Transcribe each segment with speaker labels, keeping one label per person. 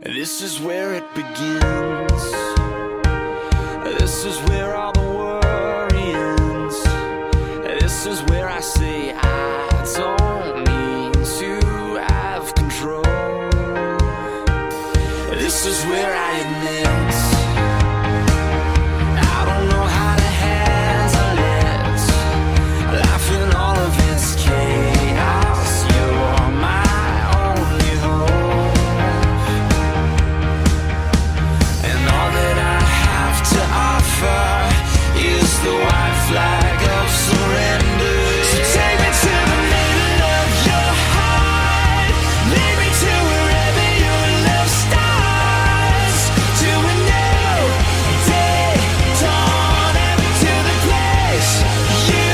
Speaker 1: This is where it begins. This is where all the worry ends. This is where I say I don't need to have control. This is where I admit I don't know how to handle it. Life in all of its chaos, you're my only hope. And all that I have to offer is the white flag of surrender. So take me to the middle of your heart. Lead me to wherever your love starts. To a new day dawn, and to the place you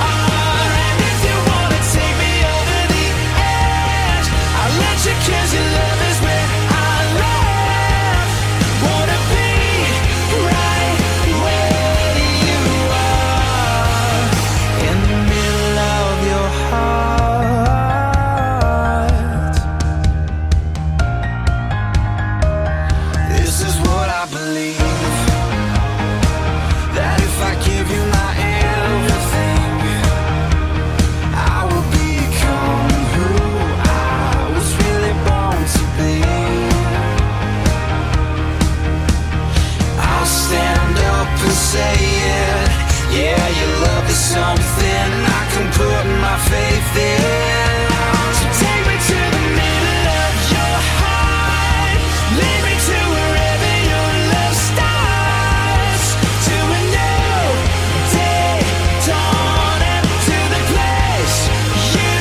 Speaker 1: are. And if you wanna take me over the edge, I'll let you, 'cause your love is where I live. Wanna be right where you are, in the middle of your heart. This is what I believe, that if I give you my everything, I will become who I was really born to be. I'll stand up and say it. Yeah, your love is something I can put my faith in. So take me to the middle of your heart. Lead me to wherever your love starts. To a new day dawn, and to the place you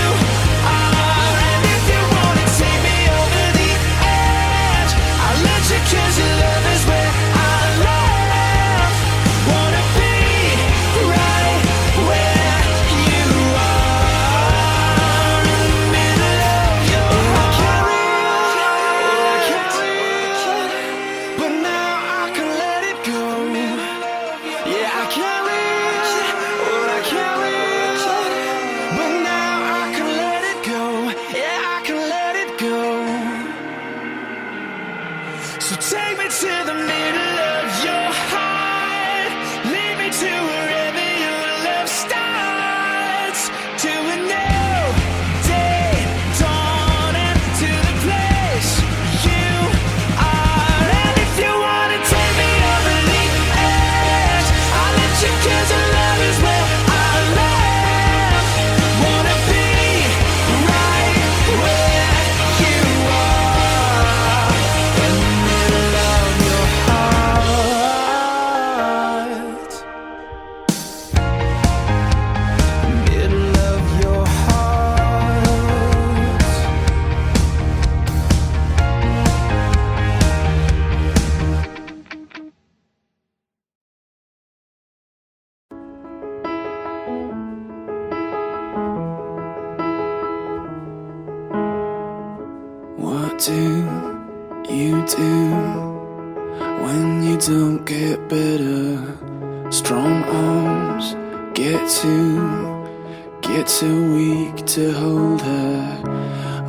Speaker 1: are. And if you wanna take me over the edge, I'll let you, 'cause your love is where I live. Wanna be right where you are, in the middle of your heart. But now I can let it go. Yeah, I can't reach what I can't reach, but now I can let it go. Yeah, I can let it go. So take me to the middle of your heart. Lead me to wherever your love starts. To a new day dawn, and to the place you are. And if you wanna take me over the edge, I'll let you, 'cause your love is where I live. Wanna be right where you are, in the middle of your heart. Middle of your heart. What do you do when you don't get better? Strong arms get too weak to hold her.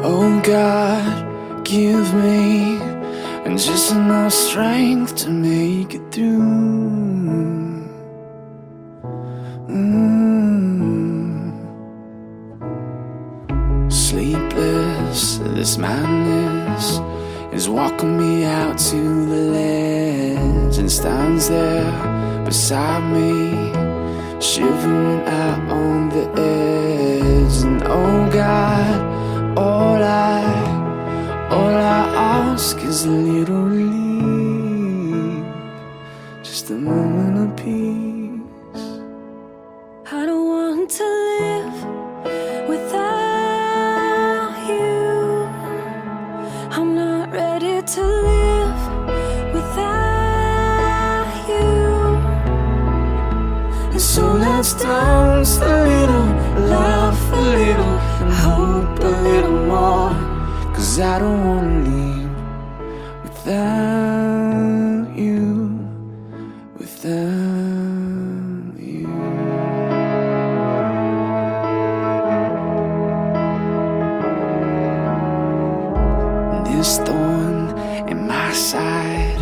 Speaker 1: Oh God, give me just enough strength to make it through. Sleepless, this madness is walking me out to the ledge, and stands there beside me, shivering out on the edge. And oh God, all I ask is a little relief, just a moment of peace.
Speaker 2: I don't want to live without you. I'm not ready to live without you.
Speaker 1: And so let's dance a little, laugh a little, and hope a little more, 'cause I don't wanna leave without you, without you. This thorn in my side,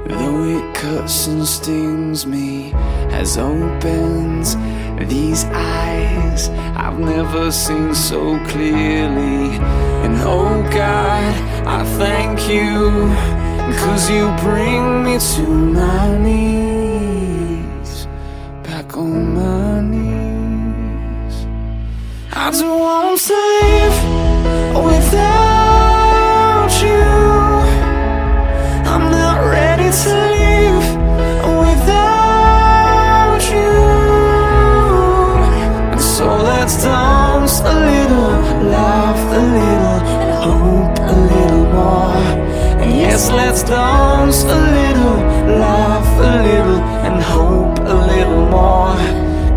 Speaker 1: though it cuts and stings me, has opened these eyes I've never seen so clearly. And oh God, I thank you, 'cause you bring me to my knees, back on my knees. I don't want to live without you. I'm not ready to live without you. And so let's dance a little, laugh a little, and hope a little more. And yes, let's dance a little, laugh a little, and hope a little more.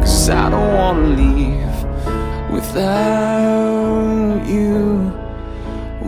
Speaker 1: 'Cause I don't wanna leave without you,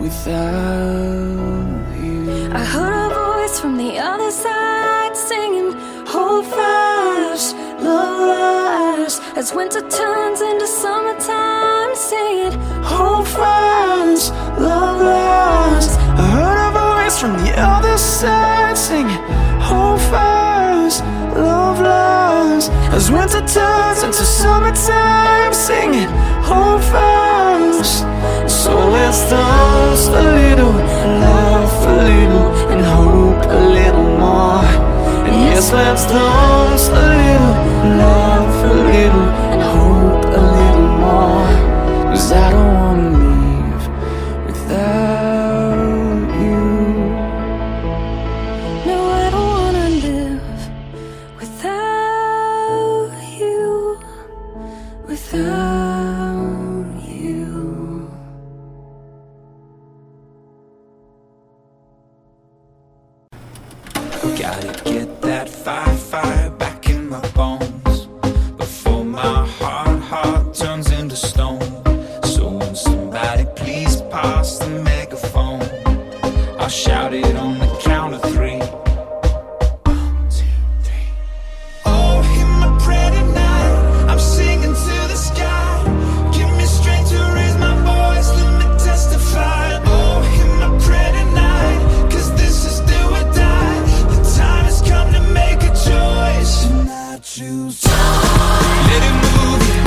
Speaker 1: without you.
Speaker 2: I heard a voice from the other side singing, hold fast, love lasts, as winter turns into summertime, singing,
Speaker 1: Hold fast, love lasts. I heard a voice from the other side singing, hold fast, love lasts, as winter turns into summertime, singing, hold fast. So let's dance a little, laugh a little, and hope a little more. And yes, let's dance a little, laugh a little, and hope a little more. 'Cause I don't wanna leave without you.
Speaker 2: no, I don't wanna live without you, without you.
Speaker 1: Gotta get that fire back in my bones before my heart turns into stone. So when somebody please pass the megaphone, I'll shout it on the count of 3. 1, 2, 3. Oh, hear my prayer tonight, I'm singing to the sky. Give me strength to raise my voice, let me testify. Oh, hear my prayer tonight, 'cause this is do or die. The time has come to make a choice, and I choose. Let it move you,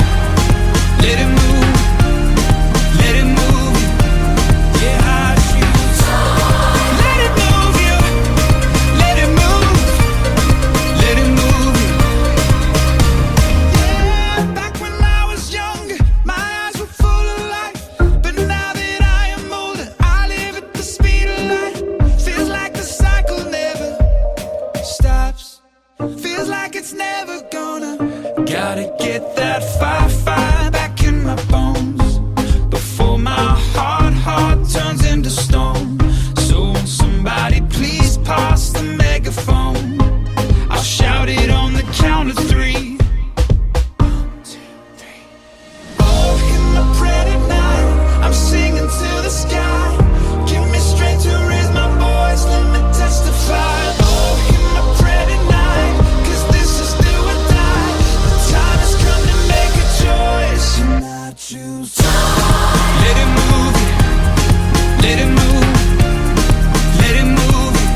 Speaker 1: let it move, let it move you. Yeah, I choose. Let it move you, let it move, let it move you. Yeah, back when I was younger, my eyes were full of life, but now that I am older, I live at the speed of light. Feels like the cycle never stops, feels like it's never gonna. Gotta get that fire back in my bones before my heart turns into stone. So when somebody please pass the megaphone, I'll shout it on the count of 3. 1, 2, 3. Oh, hear my prayer tonight, I'm singing to the sky. Give me strength to raise my voice, let me testify. Oh, hear my prayer tonight, 'cause this is do or die. The time has come to make a choice, and I choose. Let it move you, let it move, let it move you.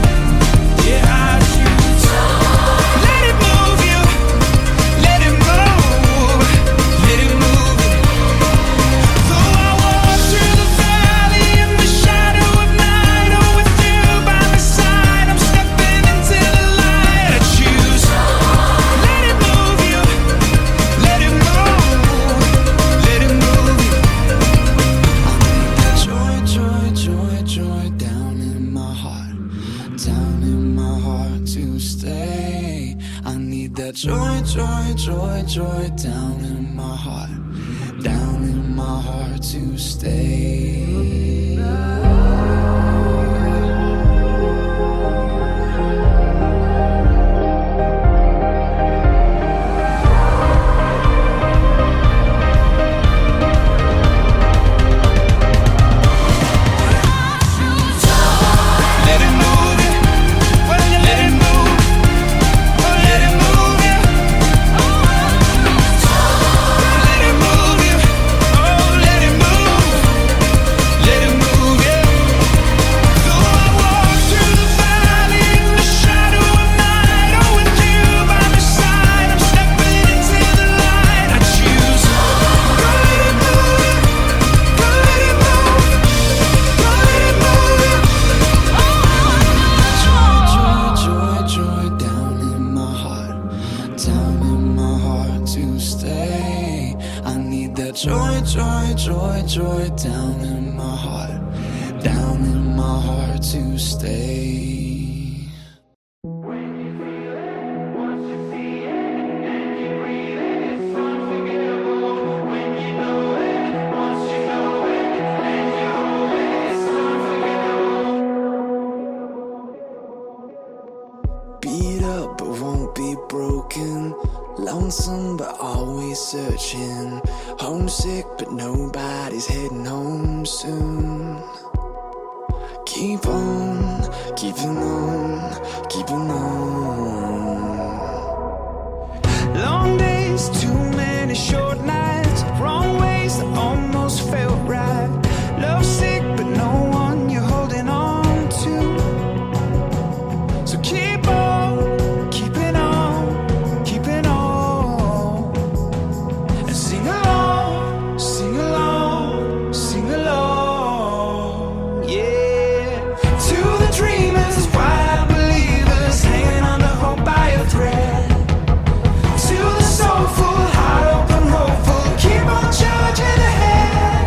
Speaker 1: Yeah, I choose. Let it move you, let it move, let it move you. Though I walk through the valley in the shadow of night, oh, with you by my side, I'm stepping into the light. I choose. Let it move you, let it move, let it move you. Joy, joy, joy, joy down in my heart to stay. I need that joy, joy, joy, joy down in my heart to stay. Let it move you, let it move, let it move you. Let it move you, oh, let it move, let it move. joy, joy, joy down in my heart, down in my heart to stay. Beat up but won't be broken, lonesome but always searching, homesick but nobody's heading home soon. Keep on, keeping on, keeping on. Long days, too many short nights, wrong ways that almost felt right. Love sick but no one you're holding on to. So keep on, keeping on, keeping on. And sing along, sing along, sing along, yeah. To the dreamers, wide believers, hanging on to hope by a thread. To the soulful, heart open, hopeful, keep on charging ahead.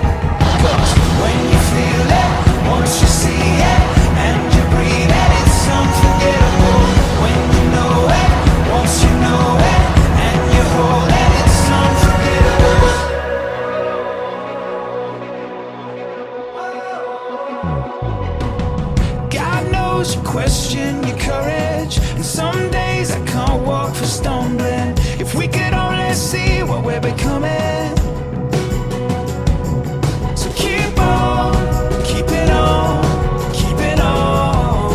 Speaker 1: 'Cause when you feel it, once you see it, and you breathe it, it's unforgettable. When you know it, once you know it, and you hold it, it's unforgettable. God knows you question your courage, and some days I can't walk for stumbling. If we could only see what we're becoming. So keep on, keep it on, keep it on.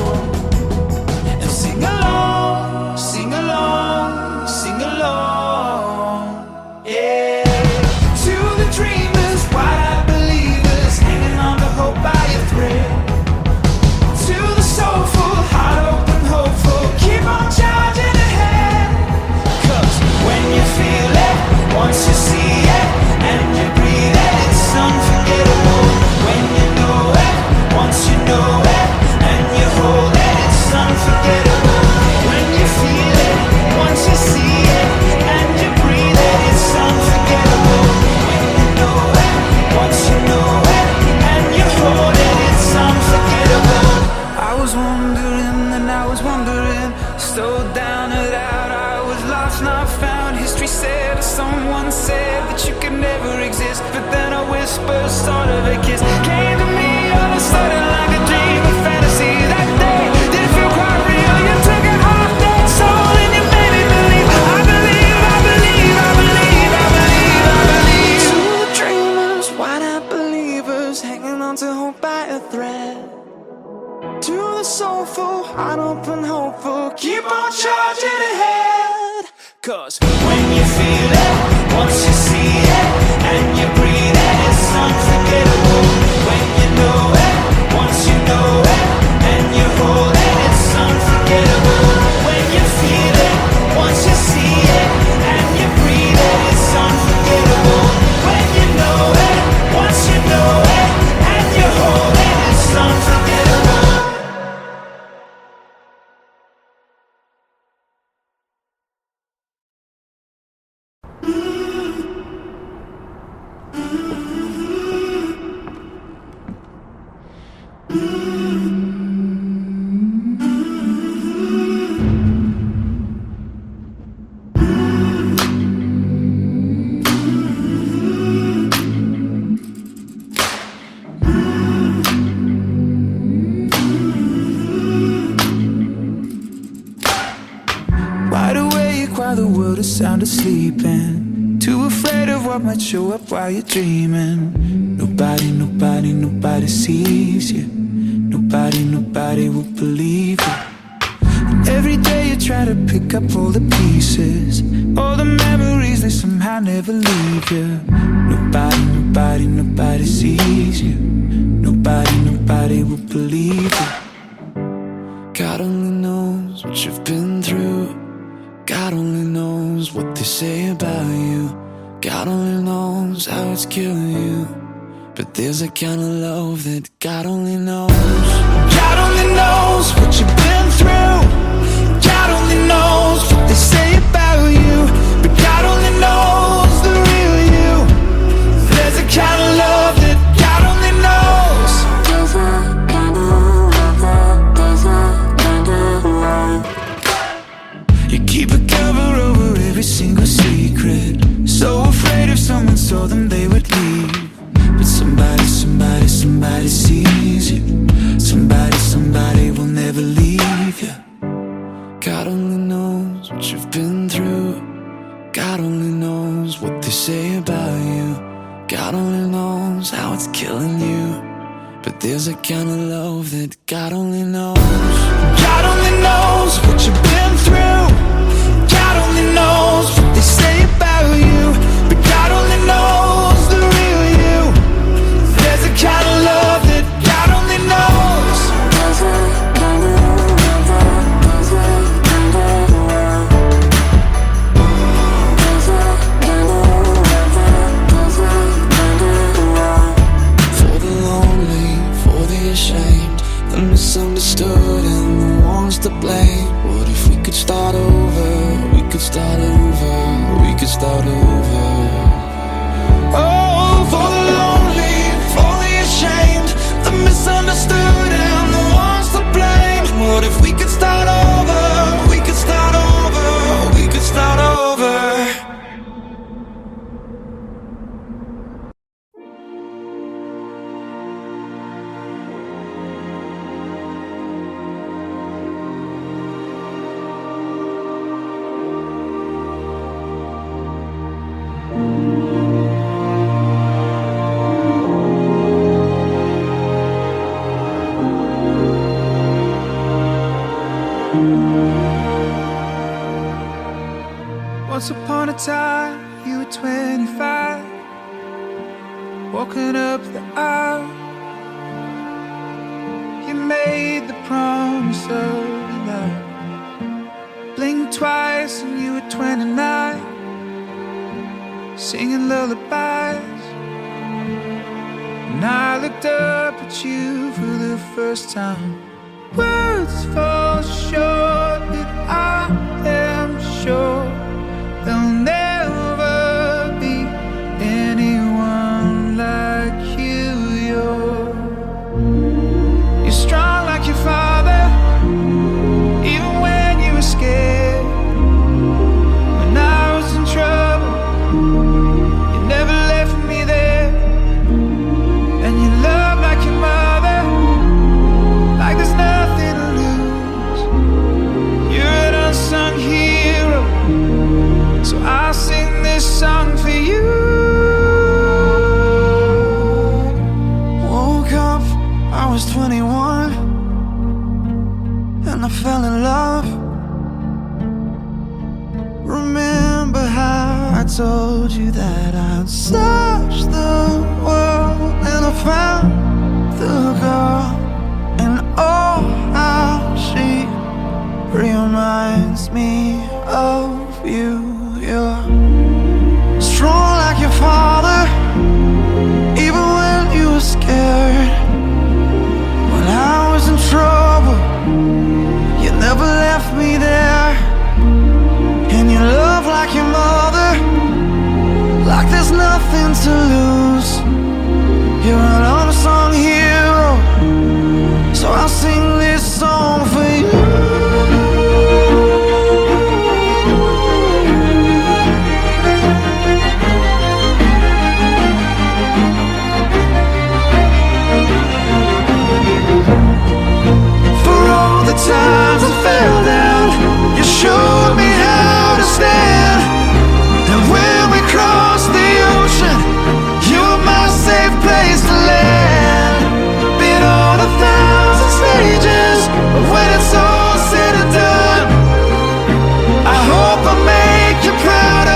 Speaker 1: And sing along, sing along, sing along, yeah. To the dreamers, wide-eyed believers, hanging on to hope by a thread. To the soulful, heart open, hopeful, keep on charging ahead. 'Cause when you feel it, once you see it, and you breathe it, it's unforgettable. When you know it, once you know it, and you hold it, it's unforgettable. When you feel it, once you see it, and you breathe it, it's unforgettable. When you know it, once you know it, and you hold it, it's unforgettable. I was wondering and I was wondering, slowed down and out, I was lost, not found. History said, or someone said, that you could never exist. But then a whisper, sort of a kiss, came to me all of a sudden like a dream, a fantasy. That day didn't feel quite real. You took a half-dead soul and you made me believe. I believe, I believe, I believe, I believe, I believe. To the dreamers, wide-eyed believers, hanging on to hope by a thread. To the soulful, heart open, hopeful, keep on charging ahead. 'Cause when you feel it, once you see it, and you breathe it, it's unforgettable. When you know it, once you know it, and you hold it, it's unforgettable. When you feel it, once you see it, and you breathe it, it's unforgettable. When you know it, once you know it, and you hold it, it's unforgettable. Wide awake while the world is sound asleep, and too afraid of what might show up while you're dreaming. Nobody, nobody, nobody sees you. Nobody, nobody will believe you. And every day you try to pick up all the pieces, all the memories, they somehow never leave you. Nobody, nobody, nobody sees you. Nobody, nobody will believe you. God only knows what you've been through. God only knows what they say about you. God only knows how it's killing you. But there's a kind of love that God only knows. God only knows what you've been through. God only knows what they say about you. But God only knows the real you. There's a kind leave you. God only knows what you've been through. God only knows what they say about you. God only knows how it's killing you. But there's a kind of love that God only knows. God only knows what you've been through. God only knows what they say about you. But God only knows the real you. There's a kind of love that God only knows. For the lonely, for the ashamed, the misunderstood and the ones to blame. What if we could start over? We could start over. We could start over. Oh, for the lonely, for the ashamed, the misunderstood and the ones to blame. What if we could start over? We could start over. We could start over.
Speaker 3: Once upon a time, you were 25, walking up the aisle. You made the promise of your love. Blinked twice and you were 29, singing lullabies. And I looked up at you for the first time. Words fall short, but I am sure there'll never be anyone like you. You're strong like your father, even when you were scared. When I was in trouble, you never left me there. And you love like your mother, like there's nothing to lose. You're an unsung hero, so I'll sing this song for you.
Speaker 1: Woke up, I was 21, and I fell in love. Remember how I told you that I'd search the world, and I found the girl, and oh, how she reminds me of you. You're strong like your father, even when you were scared. When I was in trouble, you never left me there. And you love like your mother, like there's nothing to lose. You're an unsung hero, so I'll sing this song for you. Times I fell down, you showed me how to stand. And when we crossed the ocean, you were my safe place to land. Been on 1,000 stages, but when it's all said and done, I hope I make you proud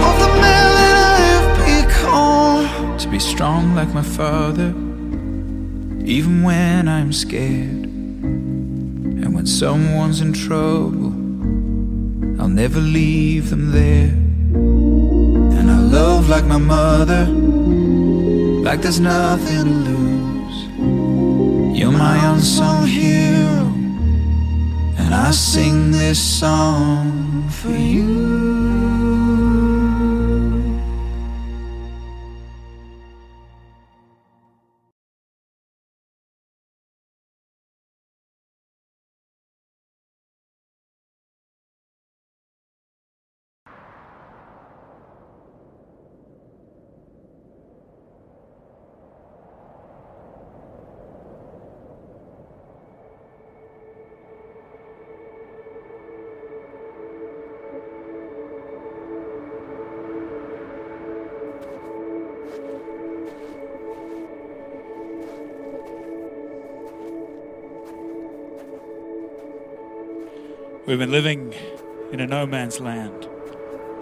Speaker 1: of the man that I've become.
Speaker 3: To be strong like my father, even when I'm scared. And when someone's in trouble, I'll never leave them there. And I love like my mother, like there's nothing to lose. You're my unsung hero, and I sing this song for you.
Speaker 4: We've been living in a no man's land,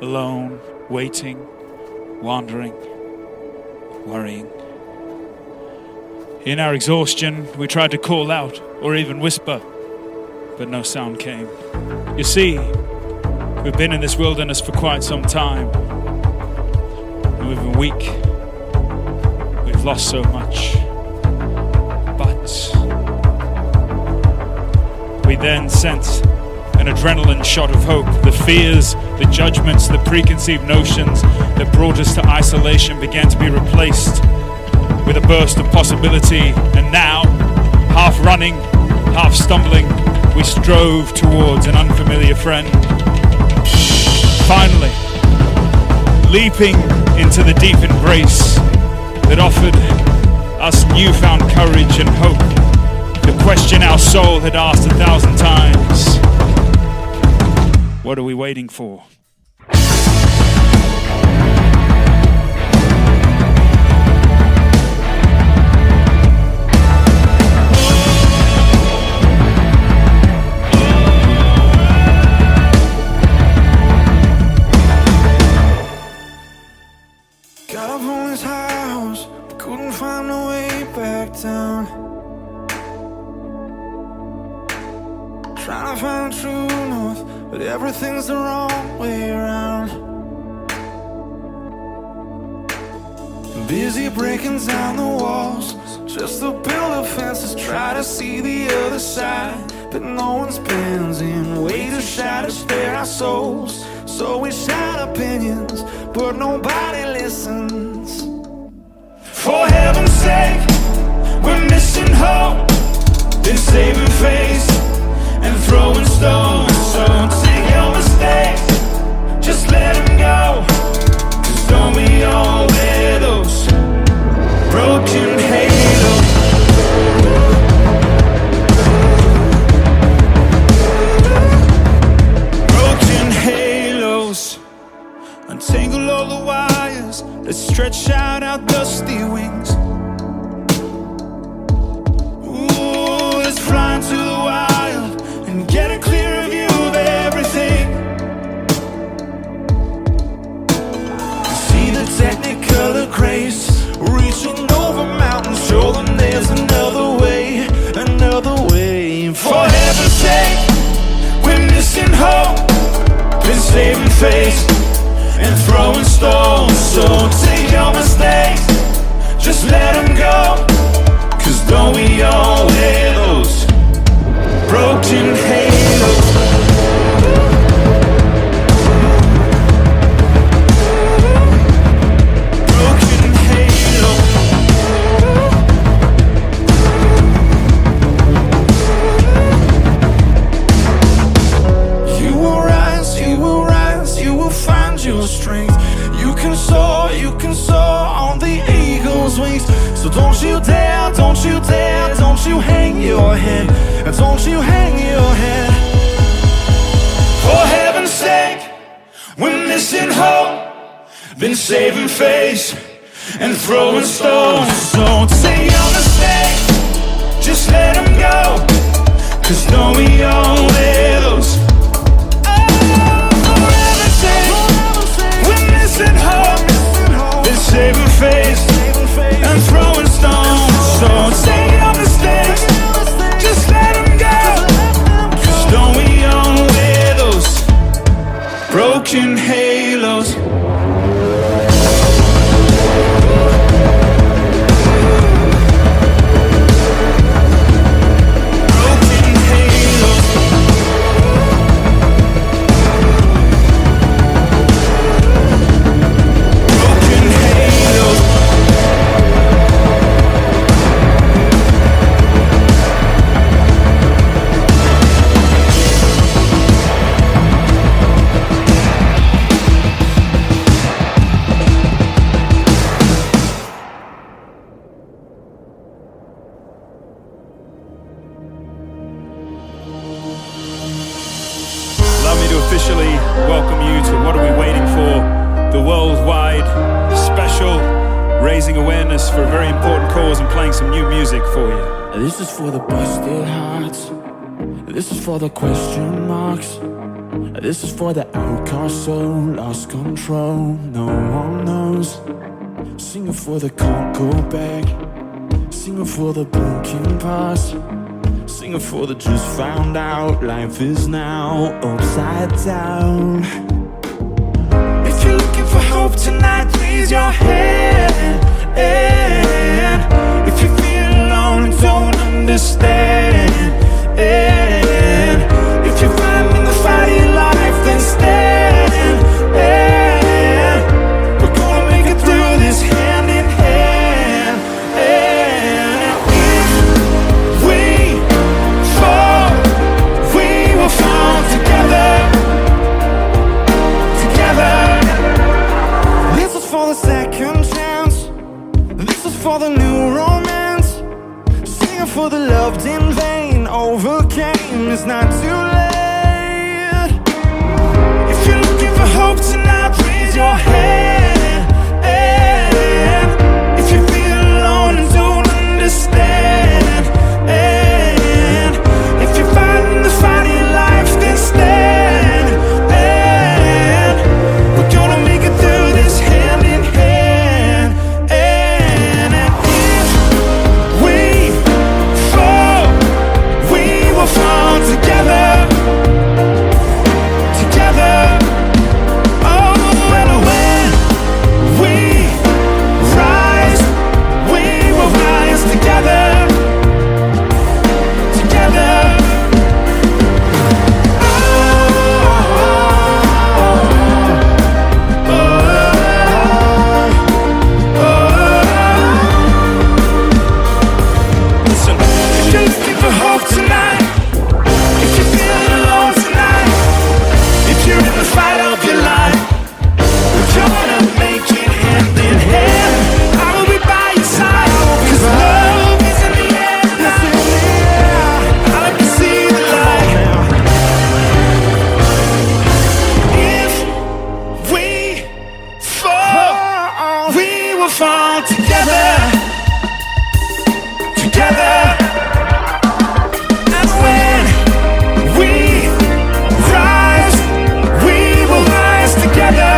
Speaker 4: alone, waiting, wandering, worrying. In our exhaustion, we tried to call out or even whisper, but no sound came. You see, we've been in this wilderness for quite some time, and we've been weak. We've lost so much. But we then sensed an adrenaline shot of hope. The fears, the judgments, the preconceived notions that brought us to isolation began to be replaced with a burst of possibility. And now, half running, half stumbling, we strove towards an unfamiliar friend. Finally, leaping into the deep embrace that offered us newfound courage and hope. The question our soul had asked 1,000 times: what are we waiting for?
Speaker 1: Got up on his house, couldn't find a way back down. Trying to find true north, but everything's the wrong way around. Busy breaking down the walls, just to build up fences, try to see the other side. But no one's bending, way to shatter, spare our souls. So we shout opinions, but nobody listens. For heaven's sake, we're missing hope, been saving face and throwing stones. So take your mistakes, just let them go. Cause don't we all wear those broken halos? Broken halos. Untangle all the wires that stretch out our dusty wings. Ooh, let's fly into the wild and get a clearer view of everything. See the technicolor grace reaching over mountains, show them there's another way, another way. For heaven's sake, we're missing hope, been saving face and throwing stones. So take your mistakes, just let them go. Cause don't we all wear those broken halos? Broken halos. You will rise, you will rise, you will find your strength. You can soar on the eagle's wings. So don't you dare, don't you dare, don't you hang your head, don't you hang your head. For heaven's sake, we're missing hope, been saving face and throwing stones. So take your mistakes, just let them go. Cause don't we all wear those? For heaven's sake, we're missing hope, been saving face and throwing stones. So take your mistakes, just let them go. Cause don't we all wear those broken halos? Broken halos. Broken halos. Allow me to officially welcome you to What Are We Waiting For? The worldwide special raising awareness for a very important cause and playing some new music for you.
Speaker 5: This is for the busted hearts, This is for the question marks. This is for the outcast soul, lost control, no one knows. Singing for the can't go back. Singing for the broken past. Singing for the just found out. Life is now upside down. If you're looking for hope tonight, raise your hand. If you feel alone and don't understand, if you're finding the fight of your life, then stand. We're gonna make it through this hand in hand. If we fall, we will fall together. Together. This is for the second chance. This is for the new romance. Singing for the loved in vain. Overcame, it's not too late. If you're looking for hope tonight, raise your hand. If you feel alone and don't understand, if you're fighting the fight of your life, then stand. We're gonna make it through this hand in hand. And if we fall, we will fall together. Together. Oh, and when we rise, we will rise together. Together. Listen, if you're looking for hope tonight, if you're feeling alone tonight, if you're in the fight of your life, we're gonna make it hand in hand. I will be by your side, 'cause love is in the air. I like to see the light. If we fall, we will fall together. Together. And when we rise, we will rise together.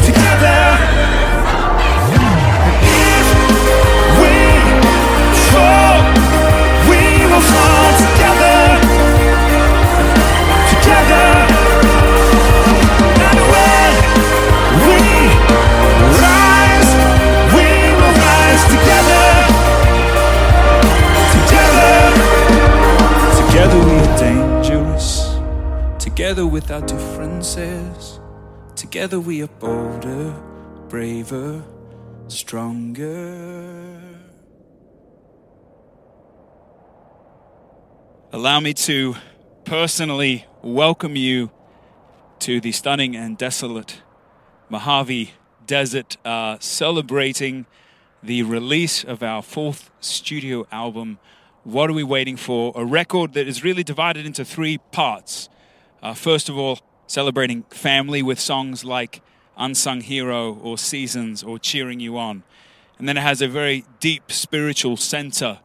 Speaker 5: Together. If we fall, we will fall together. Together. And when we rise, we will rise together. Together.
Speaker 3: Together we are dangerous. Together with our differences. Together we are bolder, braver, stronger. Allow me to personally welcome you to the stunning and desolate Mojave Desert, celebrating the release of our 4th studio album, What Are We Waiting For? A record that is really divided into 3 parts. First of all, celebrating family with songs like Unsung Hero or Seasons or Cheering You On. And then it has a very deep spiritual center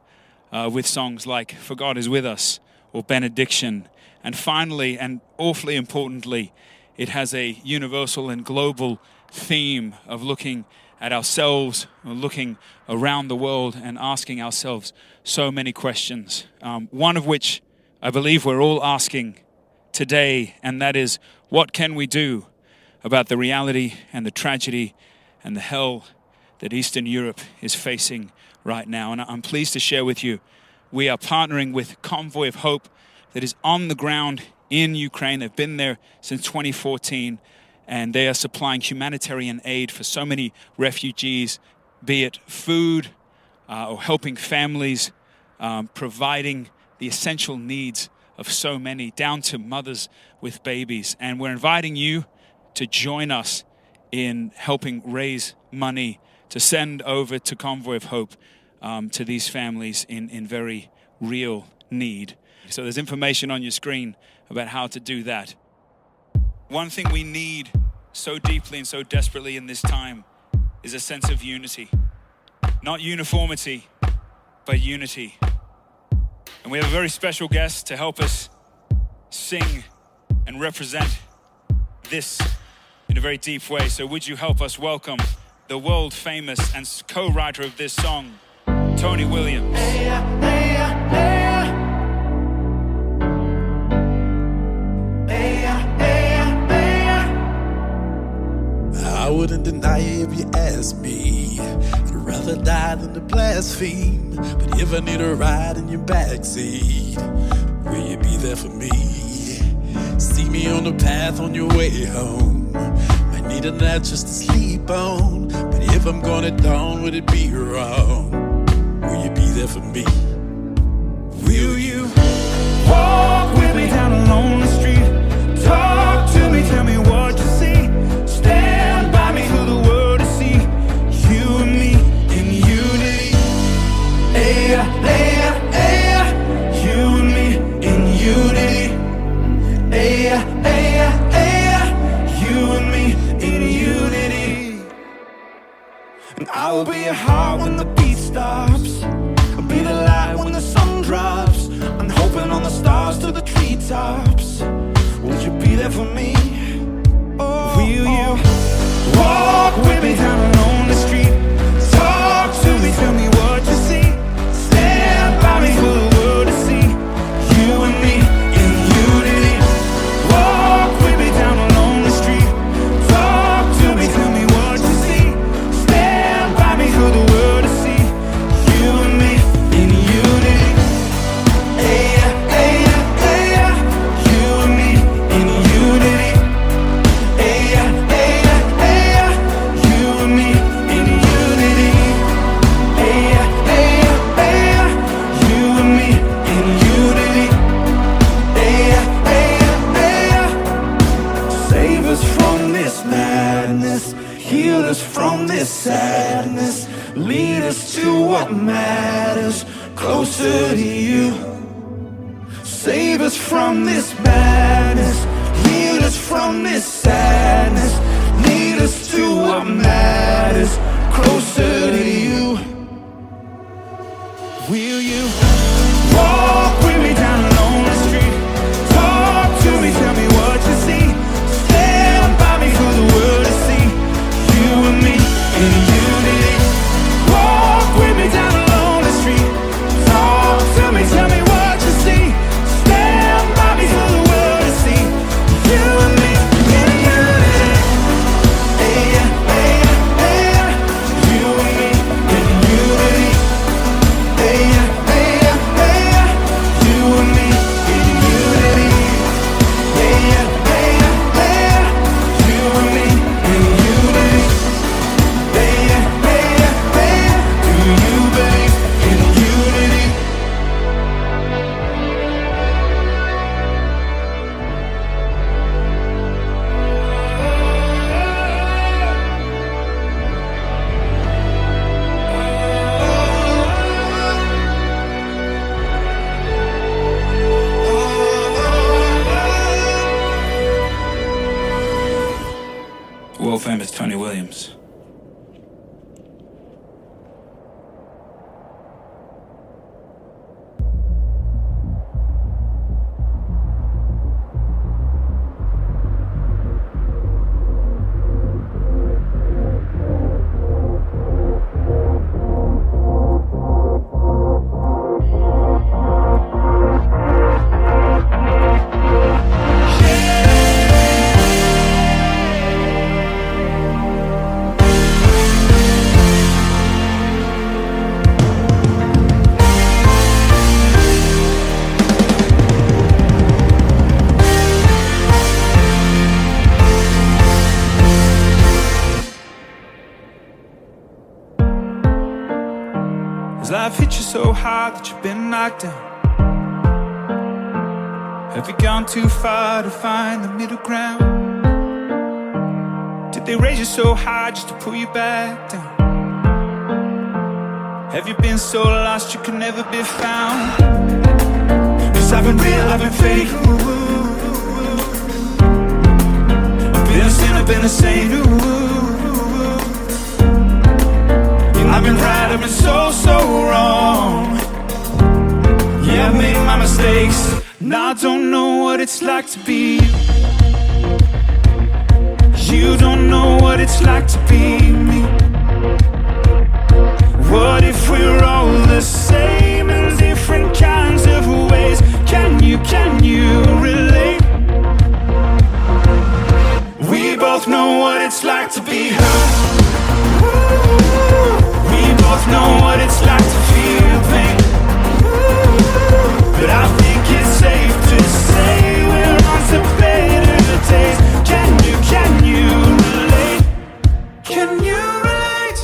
Speaker 3: with songs like For God Is With Us or Benediction. And finally, and awfully importantly, it has a universal and global theme of looking at ourselves, or looking around the world and asking ourselves so many questions. One of which I believe we're all asking today, and that is, what can we do about the reality and the tragedy and the hell that Eastern Europe is facing right now? And I'm pleased to share with you, we are partnering with Convoy of Hope that is on the ground in Ukraine. They've been there since 2014, and they are supplying humanitarian aid for so many refugees, be it food or helping families, providing the essential needs of so many, down to mothers with babies. And we're inviting you to join us in helping raise money to send over to Convoy of Hope to these families in very real need. So there's information on your screen about how to do that. One thing we need so deeply and so desperately in this time is a sense of unity. Not uniformity, but unity.
Speaker 4: And we have a very special guest to help us sing and represent this in a very deep way. So would you help us welcome the world famous and co-writer of this song, Tony Williams.
Speaker 6: I wouldn't deny it if you asked me. I'd rather die than to blaspheme. But if I need a ride in your backseat, will you be there for me? See me on the path on your way home. Might need a night just to sleep on. But if I'm gonna dawn, would it be wrong? Will you be there for me? Will you
Speaker 7: walk with me down a lonely street? Talk to me, tell me what you see. Stand by me for the world to see. You and me in unity. Hey, hey, hey. You and me in unity. Hey, hey, hey. You and me in unity. And I will be your heart when the beat stops. I'll be the light when the sun drops. I'm hoping on the stars to the treetops. Would you be there for me? Oh, will you walk with me down a lonely street? Talk to me, tell me what you see. Stand by me for the world to see. You and me in unity. Walk with me down a lonely street. Talk to me, tell me what you see. Stand by me for the world to see. You and me in unity. Hey, hey, hey. You and me in unity. Hey, hey, hey. You and me in unity. Hey, hey, hey. You and me in unity. Hey, hey, hey. Save us from this madness. Heal us from this sadness. Lead us to what matters. Closer to you. Save us from this madness. Heal us from this sadness. Lead us to what matters. Closer to you. Will you walk with me down a lonely street? Talk to me, tell me what you see. Stand by me for the world to see. You and me in unity. Walk with me down a lonely street. Talk to me, tell me what you see. Stand by me for the world to see. You and me in unity. Hey, hey, hey. You and me in unity. Hey, hey, hey. You and me in unity. Hey, hey, hey. You and me in unity. Hey, hey, hey. Do you believe in unity?
Speaker 4: World famous Tony Williams.
Speaker 3: Has life hit you so hard that you've been knocked down? Have you gone too far to find the middle ground? Did they raise you so high just to pull you back down? Have you been so lost you could never be found? Cause I've been real, I've been fake. I've been a sinner, been a saint. I've been right, I've been so, so wrong. Yeah, I made
Speaker 7: my mistakes, and I don't know what it's like to be you. You don't know what it's like to be me. What if we're all the same in different kinds of ways? Can you relate? We both know what it's like to be hurt. We both know what it's like to feel pain. But I think it's safe to say we're on to better days. Can you relate? Can you relate?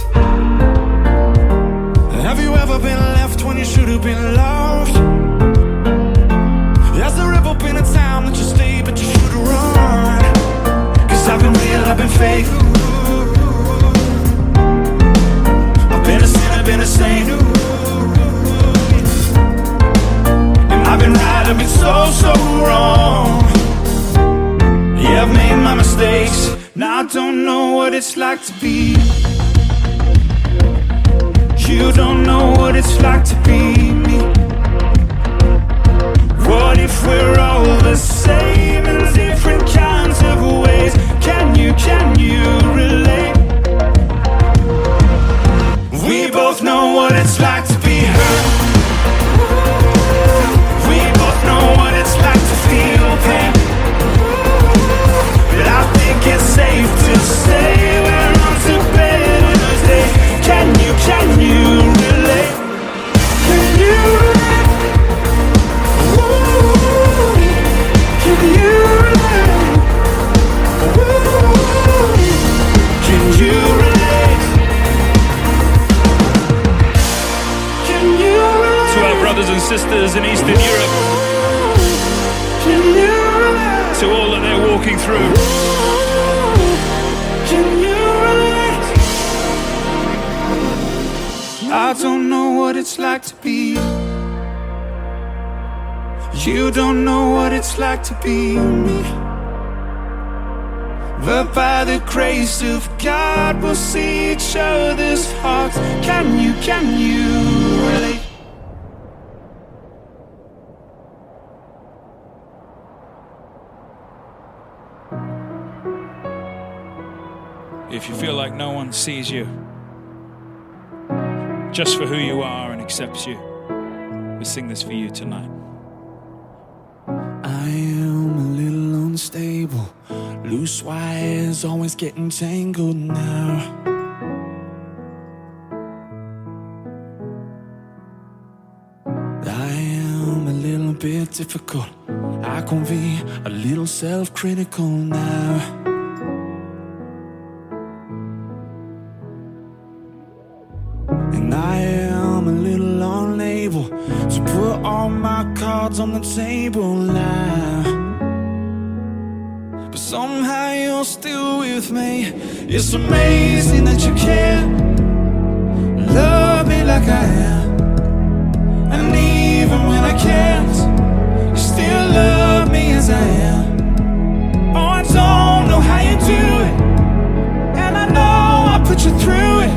Speaker 7: Have you ever been left when you should have been loved? Has there ever been a time that you stayed but you should have run? Cause I've been real, I've been fake. I've been a sinner, been a saint. And I've been right, I've been so wrong. Yeah, I've made my mistakes, and I don't know what it's like to be. You don't know what it's like to be me. What if we're all the same in different kinds of ways? Can you relate? We both know what it's like to be hurt. We both know what it's like to feel pain. But I think it's safe to say we're on to better days. Can you relate? Can you relate? Ooh, can you relate? Ooh, can you relate? Can you relate?
Speaker 4: To our brothers and sisters in Eastern Europe,
Speaker 7: Can you relate?
Speaker 4: to all that they're walking through,
Speaker 7: Can you relate? I don't know what it's like to be you. You don't know what it's like to be me. But by the grace of God, we'll see each other's hearts. Can you relate?
Speaker 4: if you feel like no one sees you just for who you are and accepts you, we sing this for you tonight.
Speaker 5: I am a little unstable, loose wires always getting tangled now. I am a little bit difficult, I can be a little self-critical now. And I am a little unable to put all my cards on the table now. But somehow you're still with me. It's amazing that you care, love me like I am. And even when I can't, you still love me as I am. Oh, I don't know how you do it, and I know I put you through it.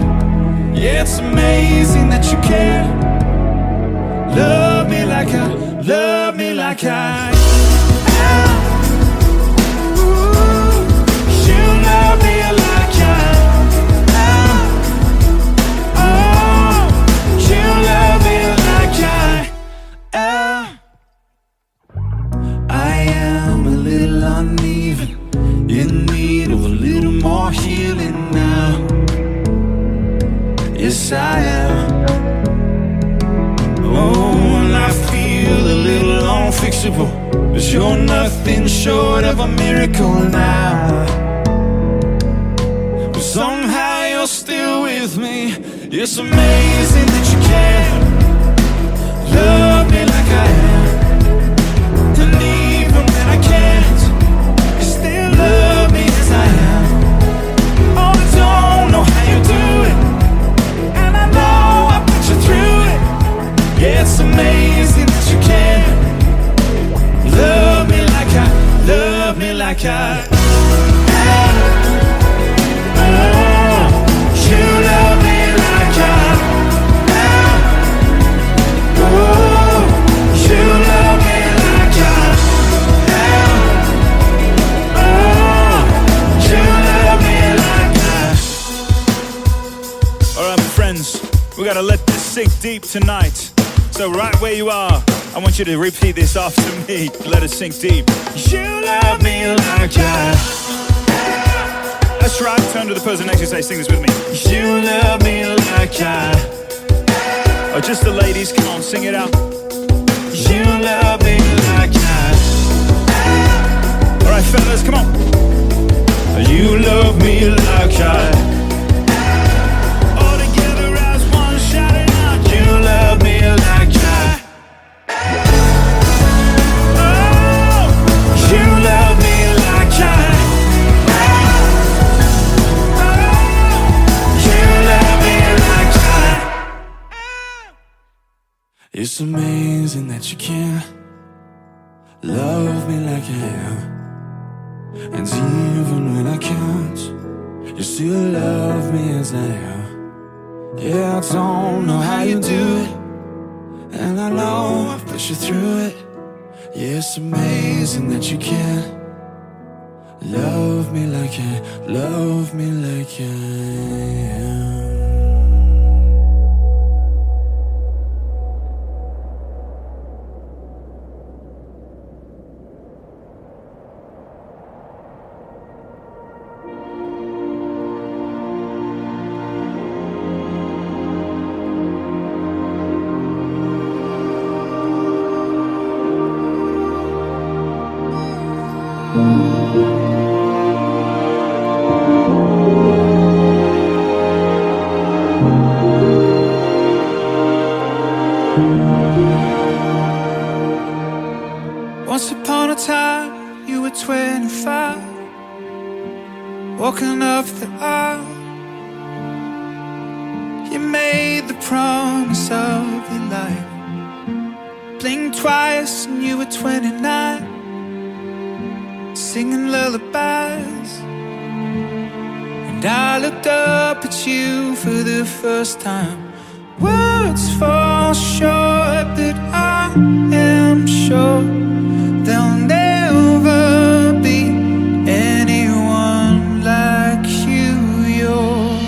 Speaker 5: Yeah, it's amazing that you care, love me like I am. Ooh, you love me like I am. Oh, you love me like I am. I am a little uneven, in need of a little more healing now. Yes, I am. Oh, and I feel a little unfixable, 'cause you're nothing short of a miracle now. But somehow you're still with me. It's amazing that you care, love me like I am. And even when I can't, you still love me as I am. Oh, I don't know how you do it, and I know I put you through it. Yeah, it's amazing that you care, love me like I am. Oh, you love me like I am. Oh, you love
Speaker 4: gotta let this sink deep tonight. So right where you are, I want you to repeat this after me. Let it sink deep. You love me like that. That's right, turn to the person next to you and say, sing this with me. You love me like that. Oh, just the ladies, come on, sing it out. You love me like that. All right, fellas, come on. You love me like that. All together as one, shouting out. You love me like that. Oh, you love me like that.
Speaker 5: It's amazing that you can love me like I am. And even when I can't, you still love me as I am. Yeah, I don't know how you do it, and I know I've put you through it. Yeah, it's amazing that you can love me like I am.
Speaker 3: Once upon a time, you were 25, walking up the aisle. You made the promise of your life. Blinked twice and you were 29, singing lullabies. And I looked up at you for the first time. Words fall short, but I am sure there'll never be anyone like you. You're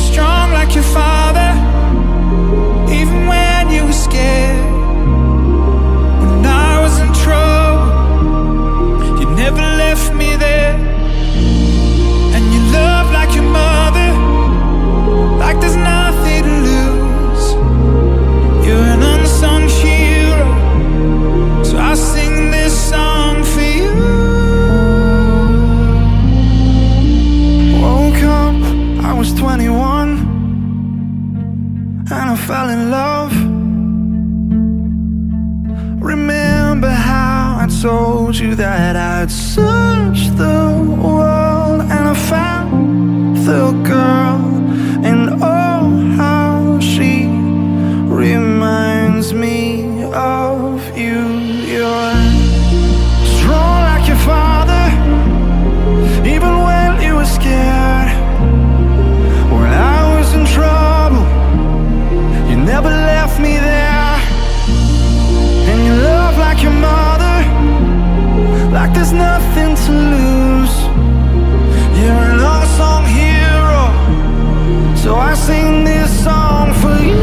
Speaker 3: strong like your father, even when you were scared. When I was in trouble, you never left me there. And you love like your mother, like there's nothing to lose. You're an unsung hero, so I sing this song for you.
Speaker 7: Woke up, I was 21, and I fell in love. Remember how I told you that I'd searched the world, and I found the girl, and oh, how she reminds me of you. You're strong like your father, even when you were scared. When I was in trouble, you never left me there. And you love like your mother, like there's nothing to lose. You're an unsung hero, so I sing this song for you.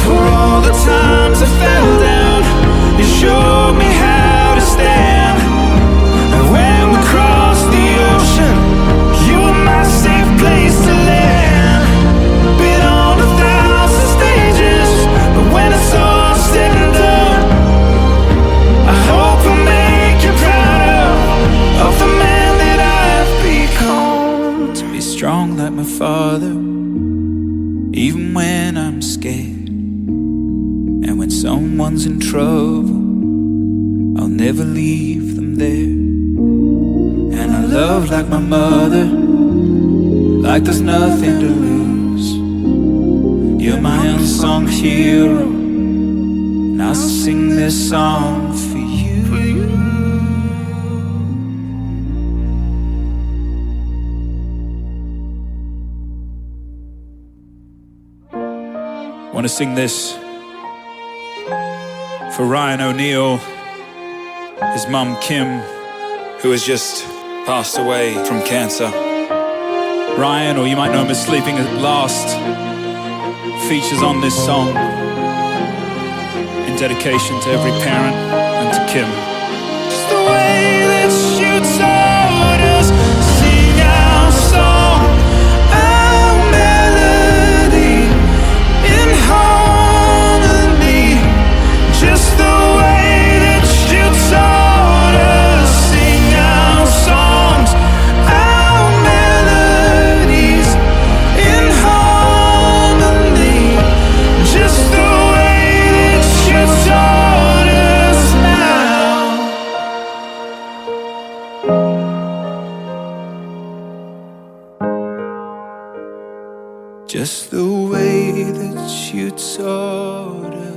Speaker 3: For all the times I fell down, you showed me how to stand. And when we crossed the ocean, you were my safe place to land. Been on 1,000 stages, but when it's all said and done, I hope I make you proud of the man that I've become. To be strong like my father, even when I'm scared. And when someone's in trouble, I'll never leave them there. And I love like my mother, like there's nothing to lose. You're my unsung hero, and I'll sing this song for you.
Speaker 4: want to sing this for Ryan O'Neill, his mum Kim, who has just passed away from cancer. Ryan, or you might know him as Sleeping at Last, features on this song in dedication to every parent and to Kim.
Speaker 7: Just the way that you told us, sing our song, our melody in harmony. Just the way that you told us, sing our songs, our melodies in harmony. Just the way that you told us now.
Speaker 3: Just the way that you taught us.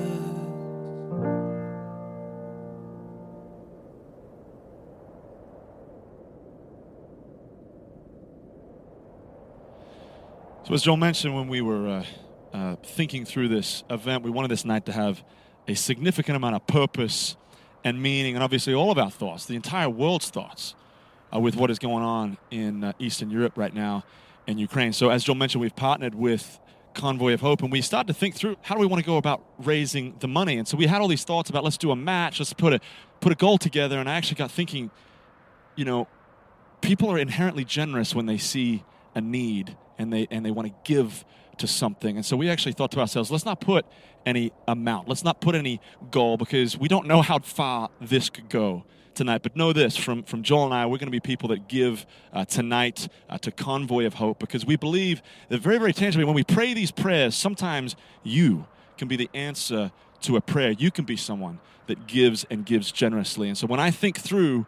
Speaker 8: So as Joel mentioned, when we were thinking through this event, we wanted this night to have a significant amount of purpose and meaning, and obviously all of our thoughts, the entire world's thoughts, with what is going on in Eastern Europe right now in Ukraine. So as Joel mentioned, we've partnered with Convoy of Hope, and we started to think through how do we want to go about raising the money. And so we had all these thoughts about let's do a match, let's put a goal together, and I actually got thinking, you know, people are inherently generous when they see a need and they want to give to something. And so we actually thought to ourselves, let's not put any amount, let's not put any goal, because we don't know how far this could go tonight. But know this, from Joel and I, we're going to be people that give tonight to Convoy of Hope, because we believe that very, very tangibly, when we pray these prayers, sometimes you can be the answer to a prayer. You can be someone that gives and gives generously. And so when I think through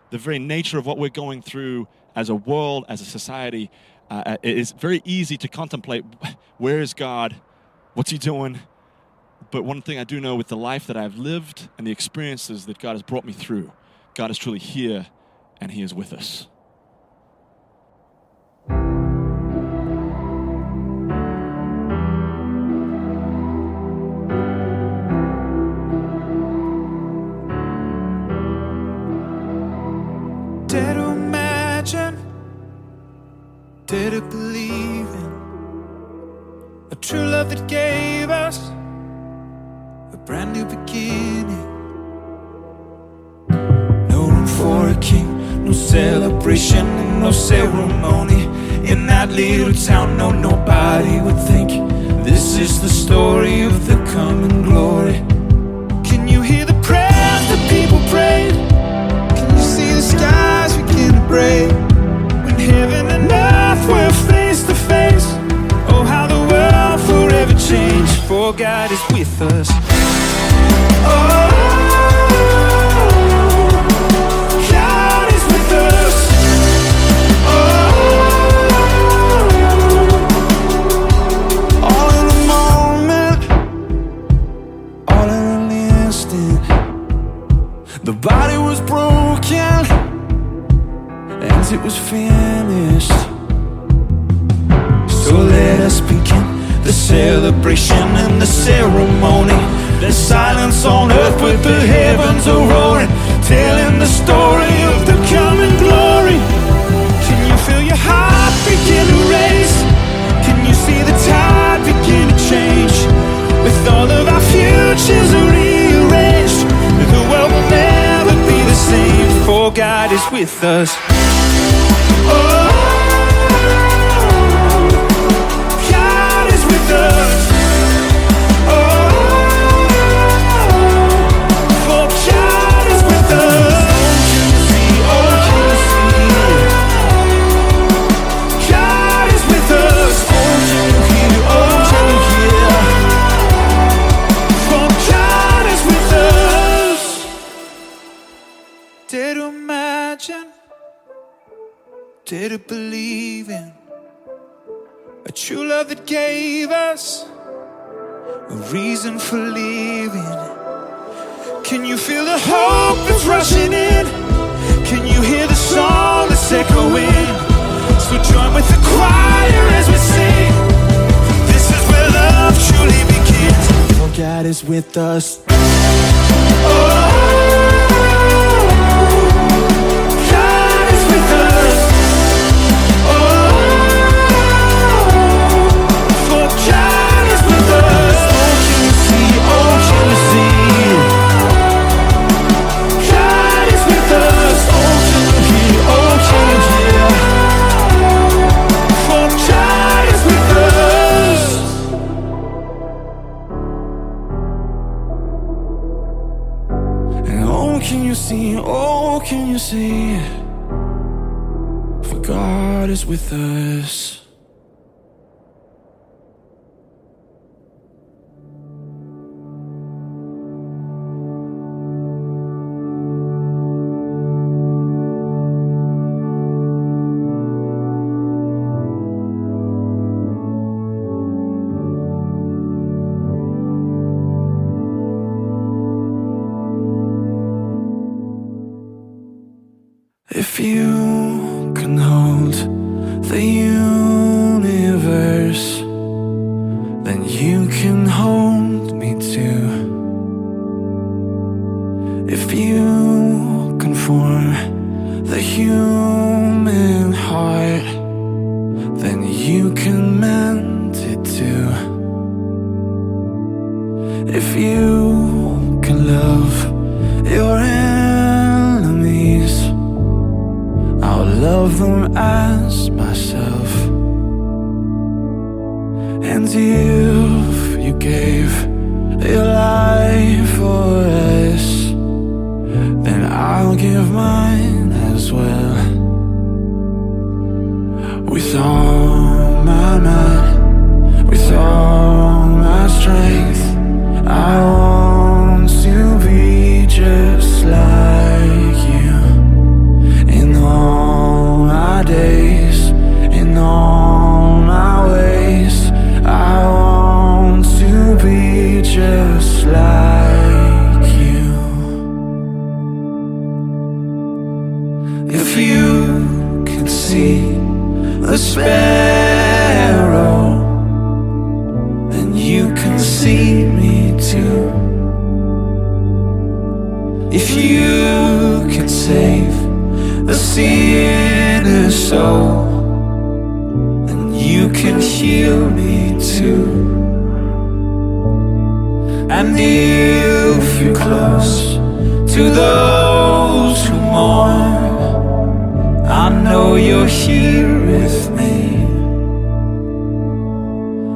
Speaker 8: the very nature of what we're going through as a world, as a society, it is very easy to contemplate, where is God? What's he doing? But one thing I do know with the life that I've lived and the experiences that God has brought me through, God is truly here and he is with us.
Speaker 3: Dare to imagine, dare to believe in a true love that gave us a brand new beginning. No room for a king, no celebration and no ceremony. In that little town, no, nobody would think this is the story of the coming glory. Can you hear the prayers that people prayed? Can you see the skies begin to break? When heaven and earth were face to face, oh how the world forever changed, for God is with us. Oh, God is with us. Oh, all in a moment, all in an instant, the body was broken and it was finished. So let us begin the celebration and the ceremony. There's silence on earth but the heavens are roaring, telling the story of the coming glory. Can you feel your heart begin to race? Can you see the tide begin to change? With all of our futures rearranged, the world will never be the same, for God is with us. Oh, God is with us. Oh, for God is with us. Oh, God is with us. For God is with us. Dare to imagine, dare to believe in a true love that gave us a reason for living. Can you feel the hope that's rushing in? Can you hear the song that's echoing? So join with the choir as we sing. This is where love truly begins.
Speaker 5: is with us. Oh, can you see? For God is with us. If you can hold the universe, then you can hold me too. If you can form the human heart, then you can mend it too. If you can love your enemies, I'll love them as myself. And if you gave your life for us, then I'll give mine as well. With all my might, with all my strength, I want to be just like you. In all my days, in all my ways, I want to be just like you. If you can see the sparrow, then you can see me too. If you can save the sinner's soul, then you can heal me too. And if you're close to those who mourn, I know you're here with me.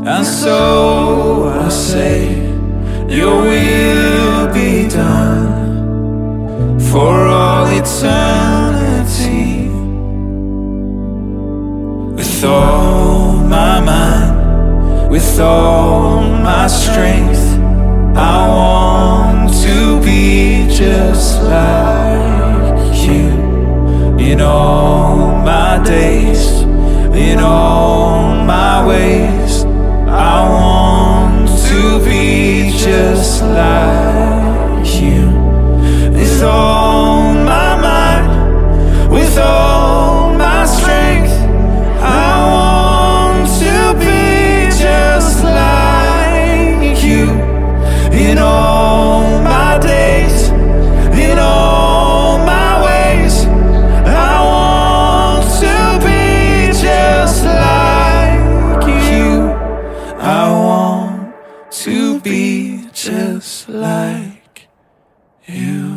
Speaker 5: And so I say, your will be done for all eternity. With all my mind, with all my strength, I want to be just like you. In all my days, in all my ways, I want to be just like you. With all my mind, with all my strength, I want to be just like you. In all my days, in all my ways, I want to be just like you. I want to be just like you.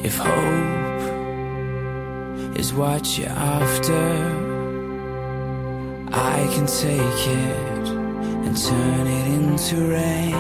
Speaker 5: If hope is what you're after, I can take it and turn it into rain.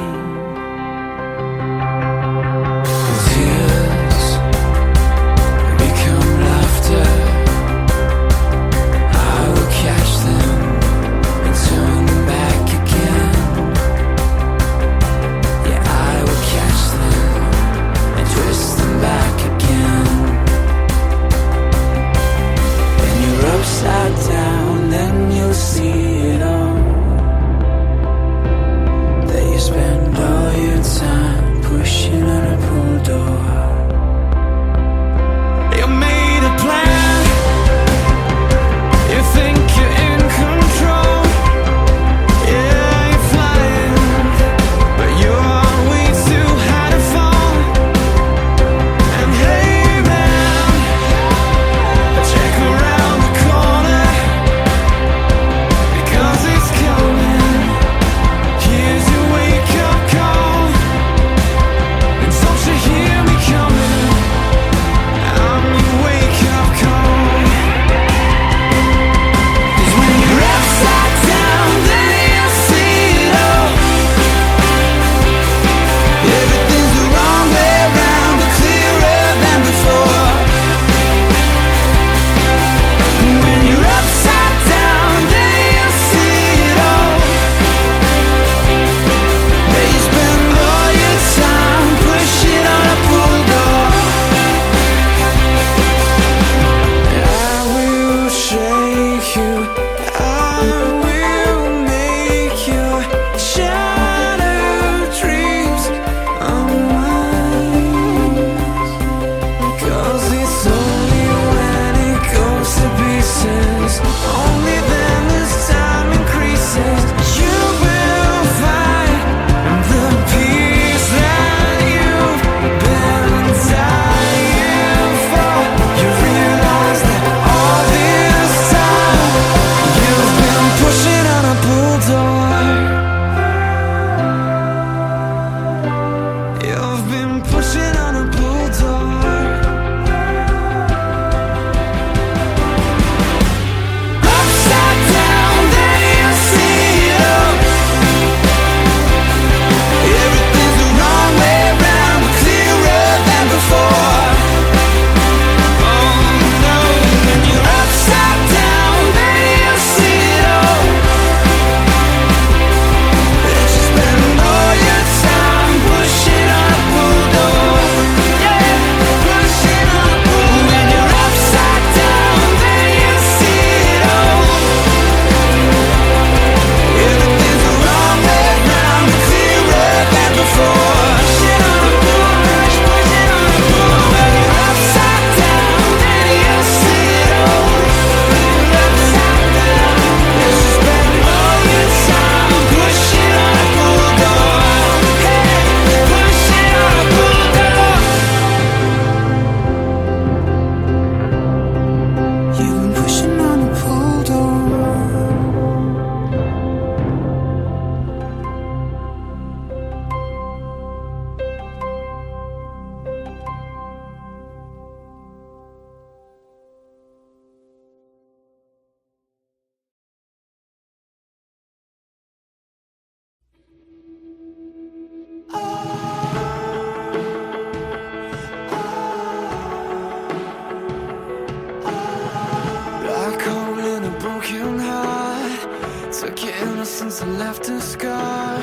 Speaker 1: Like your innocence left a scar.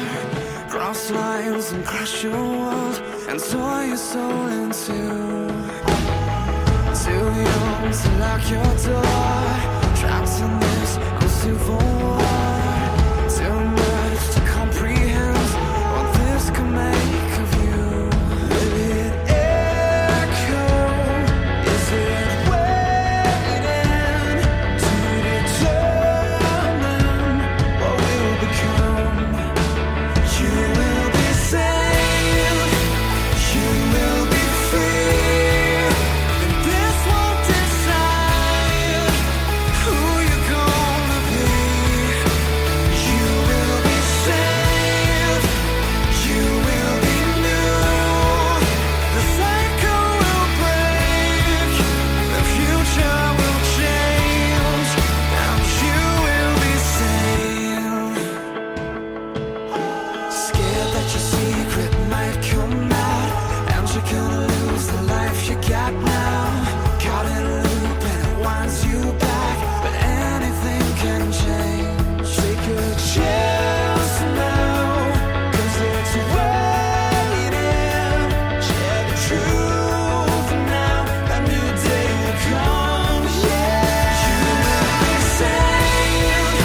Speaker 1: Cross lines and crush your world and tore your soul in two. Too young to lock your door, trapped in this civil war. Too much to comprehend what this could make of you. Will it echo? Is it waiting to determine what will become? You will be saved, you will be free, and this won't decide who you're gonna be. You will be saved, you will be new. The cycle will break, the future will change, and you will be saved. Scared that your secret might come out, and you're gonna lose the life you got now. Caught in a loop and it winds you back, but anything can change. Take a chance now, 'cause it's waiting. Share the truth now, a new day will come. Yeah, you will be saved,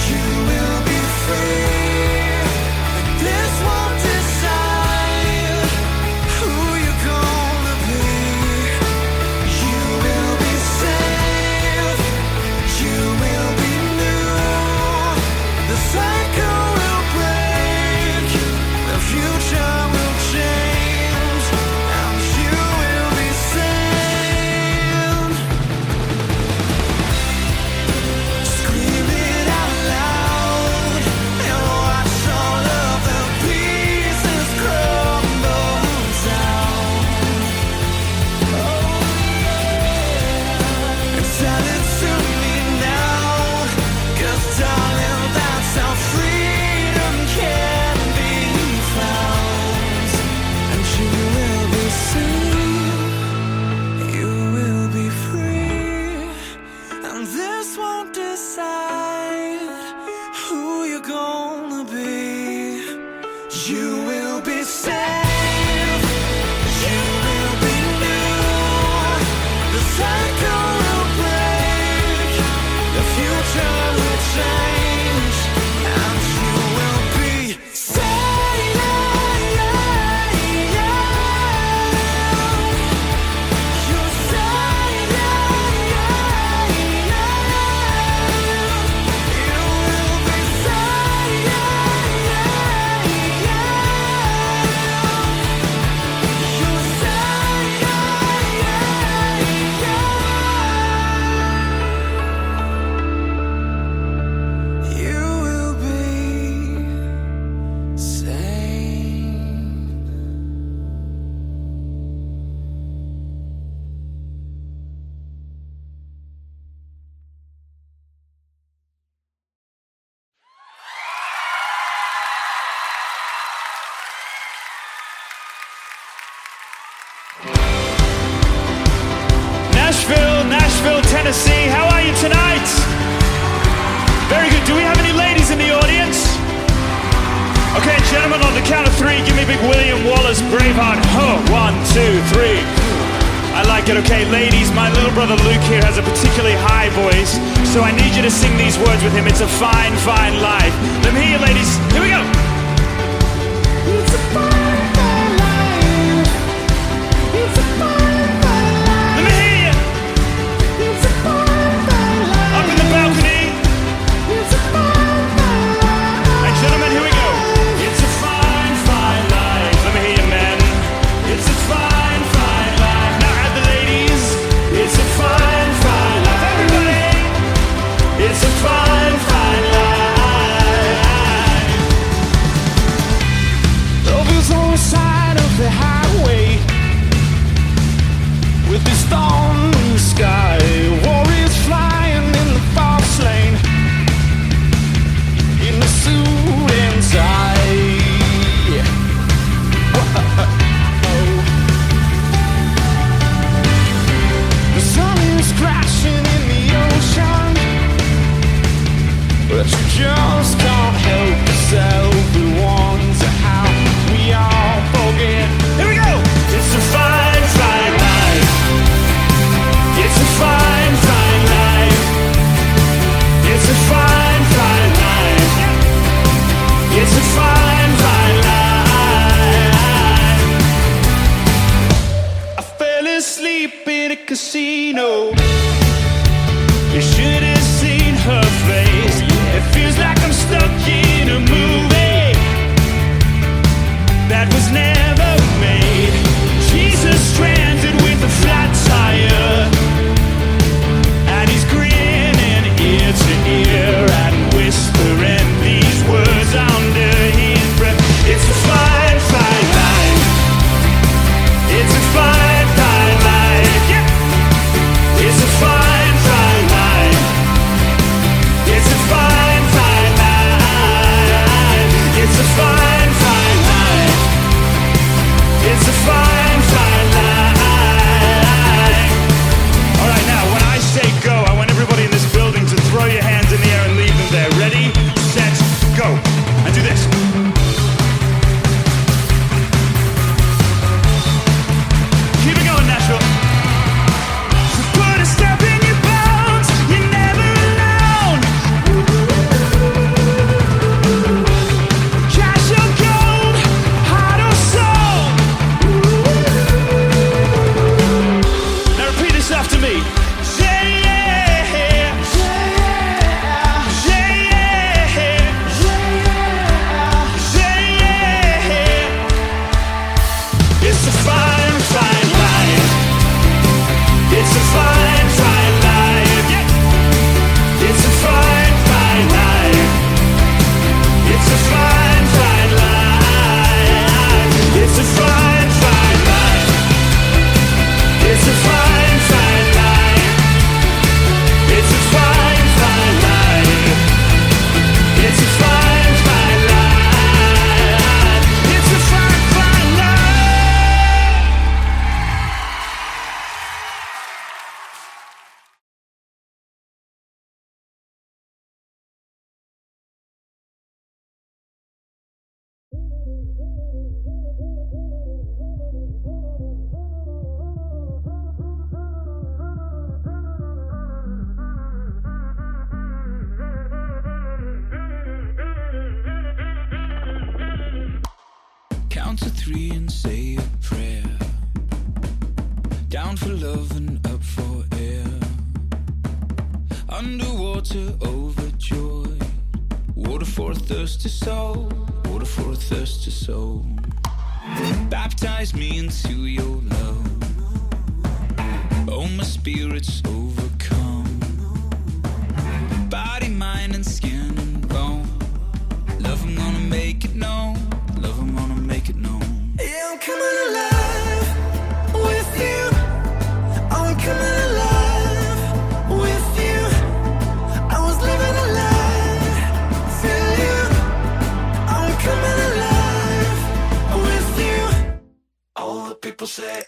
Speaker 1: you will be free. This won't decide who you're gonna be. You will be saved, you will be new. The cycle will break, the future will change, and you will be saved. Scream it out loud and watch all of the pieces crumble down. And tell it to me now, 'cause darling, that's how freedom can be found. And you will be saved, you will be free, and this won't decide who you're gonna be. You will be saved, you will be new. The cycle will break, the future will change, and you will be saved. You're saved. You will be saved. You're saved. You will be saved.
Speaker 4: Nashville, Tennessee. How are you tonight? Very good. Do we have any ladies in the audience? Okay, gentlemen, on the count of three, give me big William Wallace, Braveheart. Ho, 1, 2, 3. I like it. Okay, ladies, my little brother Luke here has a particularly high voice, so I need you to sing these words with him. It's a fine, fine life. Let me hear you, ladies. Here we go.
Speaker 2: It's a fine, fine life. It's a fine, fine life.
Speaker 4: Let me hear you.
Speaker 2: It's a fine, fine life.
Speaker 4: Up in the balcony.
Speaker 2: It's a fine, fine life.
Speaker 4: And gentlemen, here we go. It's a fine, fine life. Let me hear you, men. It's a fine, fine life. Now add the ladies. It's a fine, fine life. Everybody. It's a fine, fine life.
Speaker 7: You should have seen her face. It feels like I'm stuck in a movie that was never made. Jesus stranded with a flat tire, and he's grinning ear to ear and whispering these words under his breath. It's a fine, fine life. It's a fine, fine life. Yeah. It's a fine, fine life. It's a fine, fine life. It's a fine, fine life. It's a fine, fine life. All right, now when I say go, I want everybody in this building to throw your hands in the air and leave them there. Ready, set, go. And do this. Keep it going, Nashville. So put a step in your bones. You're never alone. Cash or gold, heart or soul. Now repeat this after me. Say yeah, say yeah, say yeah, say yeah. It's a fine, fine life. It's a fine, fine life. Yeah. It's a fine, fine life. It's a fine, fine life. It's a fine, fine life. It's a fine, fine life. It's a fine, fine life. It's a fine, fine life. It's a fine, fine life.
Speaker 3: Count to 3 and say a prayer. Down for love and up for air. Underwater, overjoyed. Water for a thirsty soul. Water for a thirsty soul. Baptize me into your love. Oh, my spirit's overcome. Body, mind, and skin and bone. Love, I'm gonna make it known. Love, I'm gonna make it known.
Speaker 1: Yeah, I'm coming alive with you. I'm coming alive with you. I was living a lie till you. I'm coming alive with you. All the people say,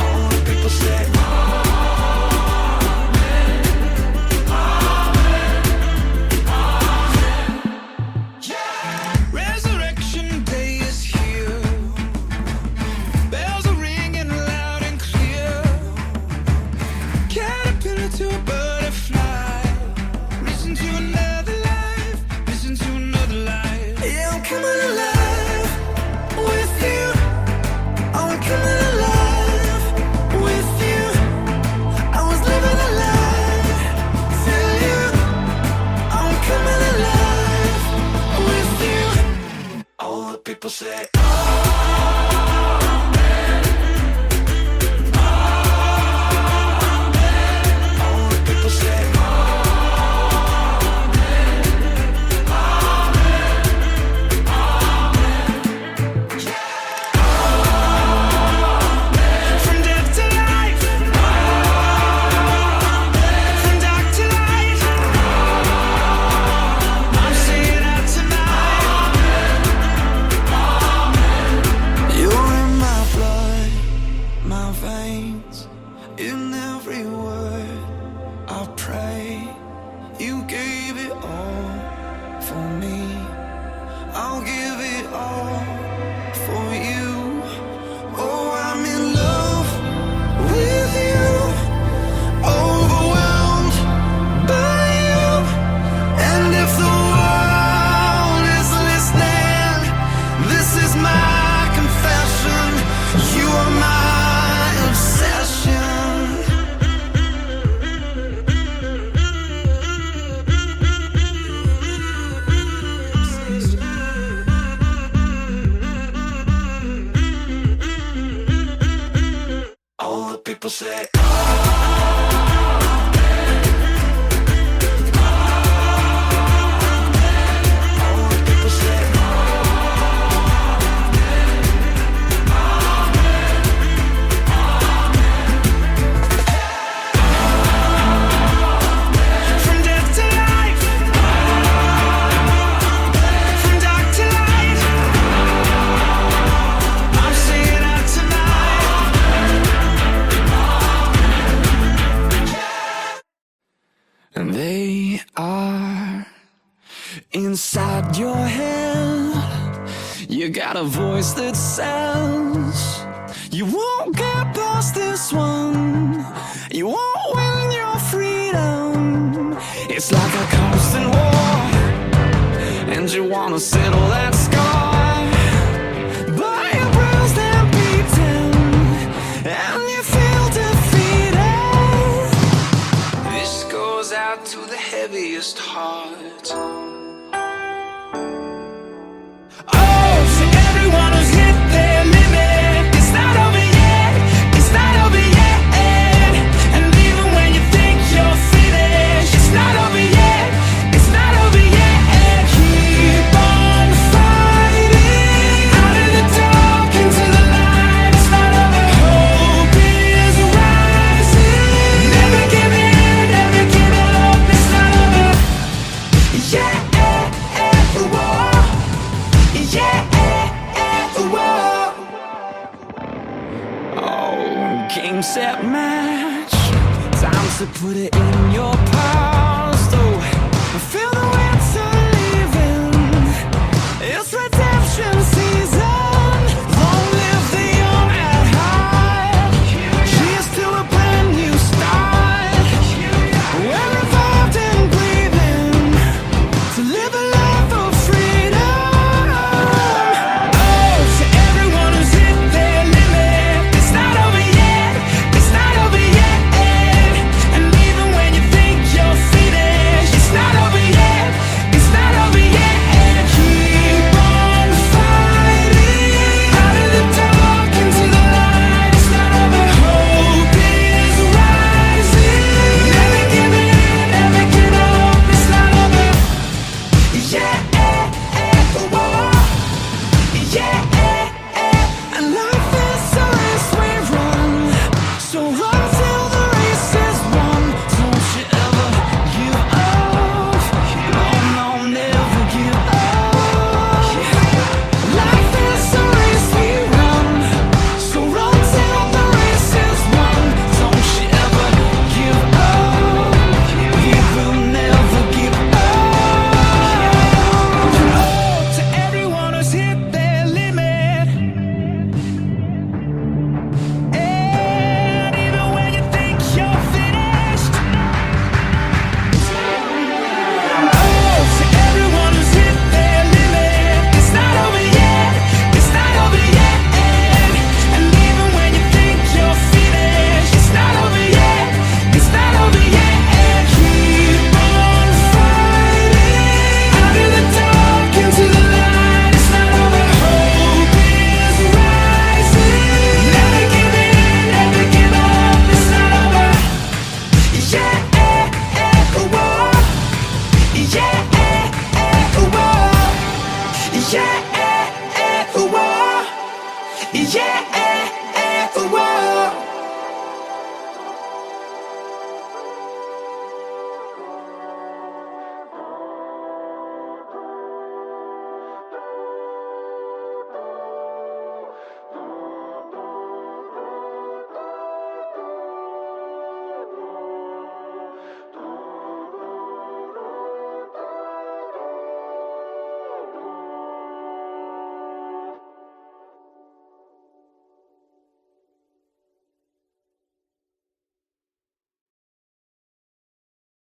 Speaker 1: all the people say,
Speaker 3: Resurrection day is here. Bells are ringing loud and clear. Caterpillar to a butterfly. Listen to another life. Listen to another life.
Speaker 1: yeah, I'm coming alive with you. I'm coming alive with you. I was living a lie till you. I'm coming alive with you. All the people say, all the people say,
Speaker 7: From death to life. From dark to light. I'm seeing out tonight.
Speaker 1: people say,
Speaker 3: And they are inside your head. You got a voice that says you won't get past this one. You won't win your freedom. It's like a constant war, and you wanna settle that scar, but you're bruised and beaten, and you feel defeated. This goes out to the heaviest heart.
Speaker 7: Oh, to everyone who's hit their limit, it's not over yet, it's not over yet. And even when you think you're finished, it's not over yet, it's not over yet. Keep on fighting, out of the dark into the light. It's not over, hope is rising. Never give in, never give up. It's not over, yeah, whoa. Yeah, whoa.
Speaker 3: Oh, game, set, match. Time to put it in your power.